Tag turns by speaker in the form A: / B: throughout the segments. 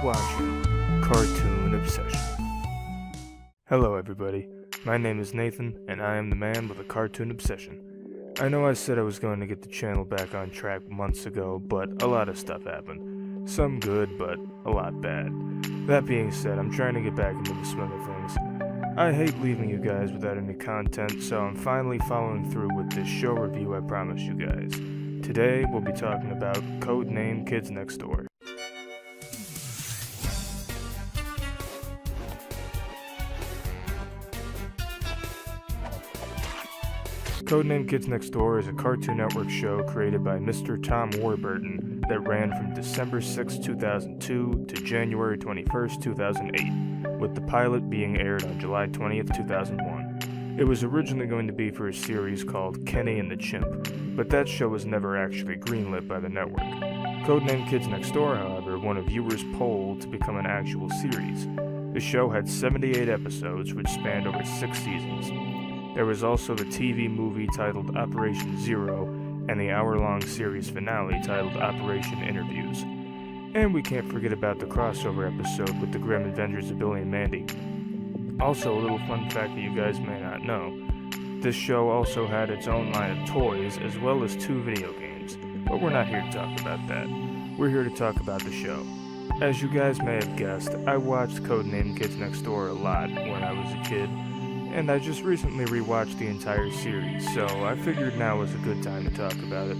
A: watching Cartoon Obsession. Hello everybody, my name is Nathan, and I am the man with a cartoon obsession. I know I said I was going to get the channel back on track months ago, but a lot of stuff happened. Some good, but a lot bad. That being said, I'm trying to get back into the swing of things. I hate leaving you guys without any content, so I'm finally following through with this show review I promised you guys. Today, we'll be talking about Codename Kids Next Door. Codename Kids Next Door is a Cartoon Network show created by Mr. Tom Warburton that ran from December 6, 2002 to January 21, 2008, with the pilot being aired on July 20, 2001. It was originally going to be for a series called Kenny and the Chimp, but that show was never actually greenlit by the network. Codename Kids Next Door, however, won a viewer's poll to become an actual series. The show had 78 episodes, which spanned over 6 seasons. There was also the TV movie titled Operation Zero, and the hour-long series finale titled Operation Interviews. And we can't forget about the crossover episode with the Grim Adventures of Billy and Mandy. Also, a little fun fact that you guys may not know, this show also had its own line of toys as well as 2 video games, but we're not here to talk about that. We're here to talk about the show. As you guys may have guessed, I watched Codename Kids Next Door a lot when I was a kid, and I just recently rewatched the entire series, so I figured now was a good time to talk about it.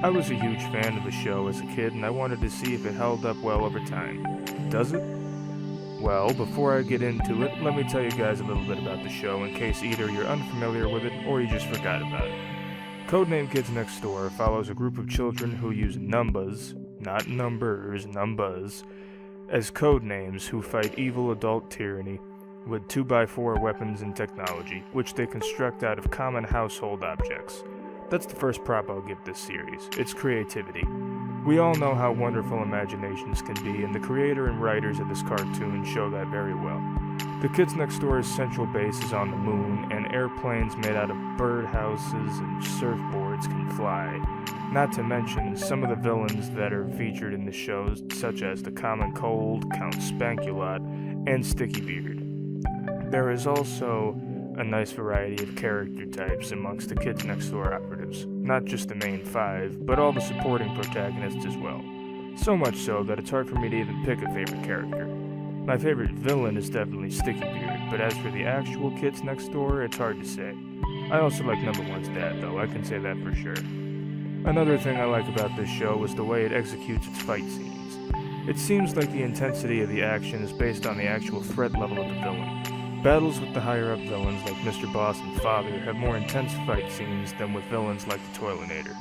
A: I was a huge fan of the show as a kid, and I wanted to see if it held up well over time. Does it? Well, before I get into it, let me tell you guys a little bit about the show in case either you're unfamiliar with it or you just forgot about it. Codename Kids Next Door follows a group of children who use numbers, not numbers, numbers, as code names who fight evil adult tyranny with 2x4 weapons and technology, which they construct out of common household objects. That's the first prop I'll give this series. It's creativity. We all know how wonderful imaginations can be, and the creator and writers of this cartoon show that very well. The Kids Next Door's central base is on the moon, and airplanes made out of birdhouses and surfboards can fly. Not to mention some of the villains that are featured in the shows, such as the Common Cold, Count Spankulot, and Sticky Beard. There is also a nice variety of character types amongst the Kids Next Door operatives, not just the main 5, but all the supporting protagonists as well. So much so that it's hard for me to even pick a favorite character. My favorite villain is definitely Sticky Beard, but as for the actual Kids Next Door, it's hard to say. I also like number 1's dad, though, I can say that for sure. Another thing I like about this show is the way it executes its fight scenes. It seems like the intensity of the action is based on the actual threat level of the villain. Battles with the higher-up villains like Mr. Boss and Father have more intense fight scenes than with villains like the Toilinator.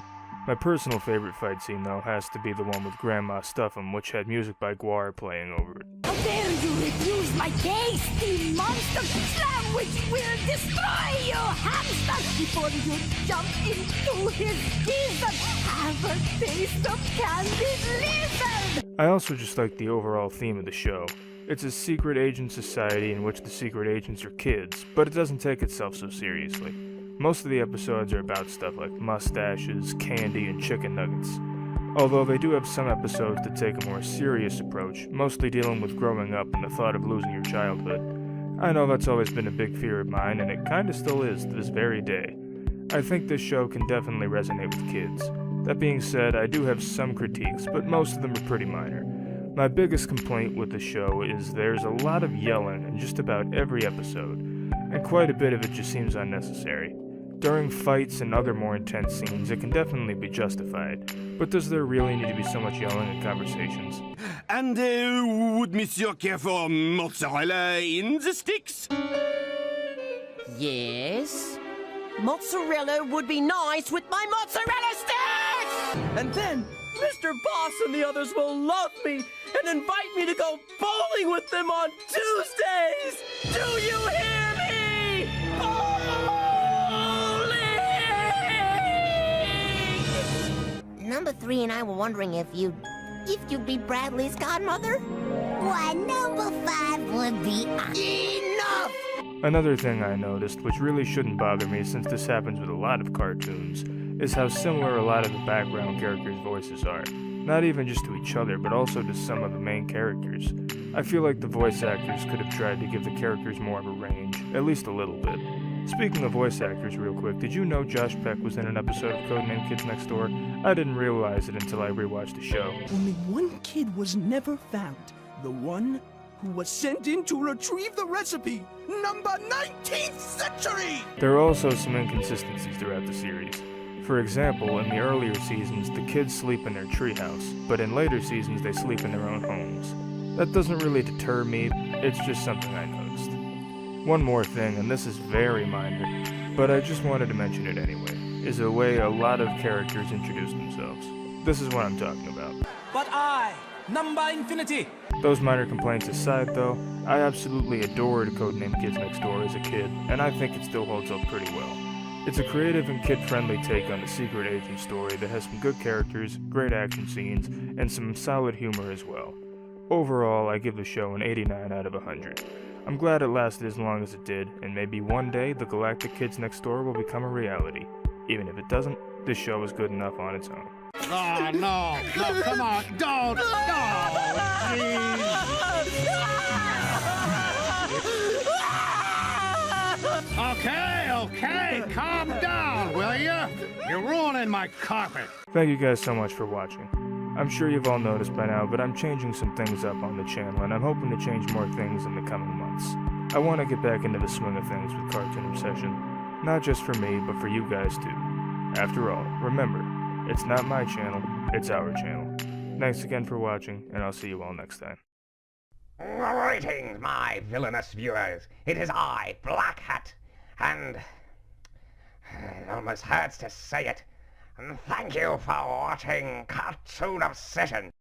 A: My personal favorite fight scene, though, has to be the one with Grandma Stuff'em, which had music by Guar playing over it.
B: How dare you refuse my tasty monster slam, which will destroy your hamster before you jump into his teeth. Have a taste of candied lizard!
A: I also just like the overall theme of the show. It's a secret agent society in which the secret agents are kids, but it doesn't take itself so seriously. Most of the episodes are about stuff like mustaches, candy, and chicken nuggets. Although they do have some episodes that take a more serious approach, mostly dealing with growing up and the thought of losing your childhood. I know that's always been a big fear of mine, and it kinda still is to this very day. I think this show can definitely resonate with kids. That being said, I do have some critiques, but most of them are pretty minor. My biggest complaint with the show is there's a lot of yelling in just about every episode, and quite a bit of it just seems unnecessary. During fights and other more intense scenes, it can definitely be justified, but does there really need to be so much yelling in conversations?
C: And would Monsieur care for mozzarella in the sticks?
D: Yes? Mozzarella would be nice with my mozzarella sticks!
E: And then Mr. Boss and the others will love me and invite me to go bowling with them on Tuesdays! Do you hear me? Bowling!
D: Number 3 and I were wondering if you'd be Bradley's godmother?
B: Why, number 5 would be enough!
A: Another thing I noticed, which really shouldn't bother me since this happens with a lot of cartoons, is how similar a lot of the background characters' voices are. Not even just to each other, but also to some of the main characters. I feel like the voice actors could have tried to give the characters more of a range, at least a little bit. Speaking of voice actors real quick, did you know Josh Peck was in an episode of Codename Kids Next Door? I didn't realize it until I rewatched the show.
F: Only one kid was never found. The one who was sent in to retrieve the recipe. Number 19th century!
A: There are also some inconsistencies throughout the series. For example, in the earlier seasons, the kids sleep in their treehouse, but in later seasons they sleep in their own homes. That doesn't really deter me, it's just something I noticed. One more thing, and this is very minor, but I just wanted to mention it anyway, is the way a lot of characters introduce themselves. This is what I'm talking about.
G: But I, Number Infinity.
A: Those minor complaints aside though, I absolutely adored Codename Kids Next Door as a kid, and I think it still holds up pretty well. It's a creative and kid-friendly take on the secret agent story that has some good characters, great action scenes, and some solid humor as well. Overall, I give the show an 89 out of 100. I'm glad it lasted as long as it did, and maybe one day the Galactic Kids Next Door will become a reality. Even if it doesn't, this show is good enough on its own.
C: Oh, no, come on, don't, Okay, calm down, will you? You're ruining my carpet.
A: Thank you guys so much for watching. I'm sure you've all noticed by now, but I'm changing some things up on the channel, and I'm hoping to change more things in the coming months. I want to get back into the swing of things with Cartoon Obsession. Not just for me, but for you guys too. After all, remember, it's not my channel, it's our channel. Thanks again for watching, and I'll see you all next time.
H: Greetings, my villainous viewers. It is I, Black Hat, and it almost hurts to say it. And thank you for watching Cartoon Obsession.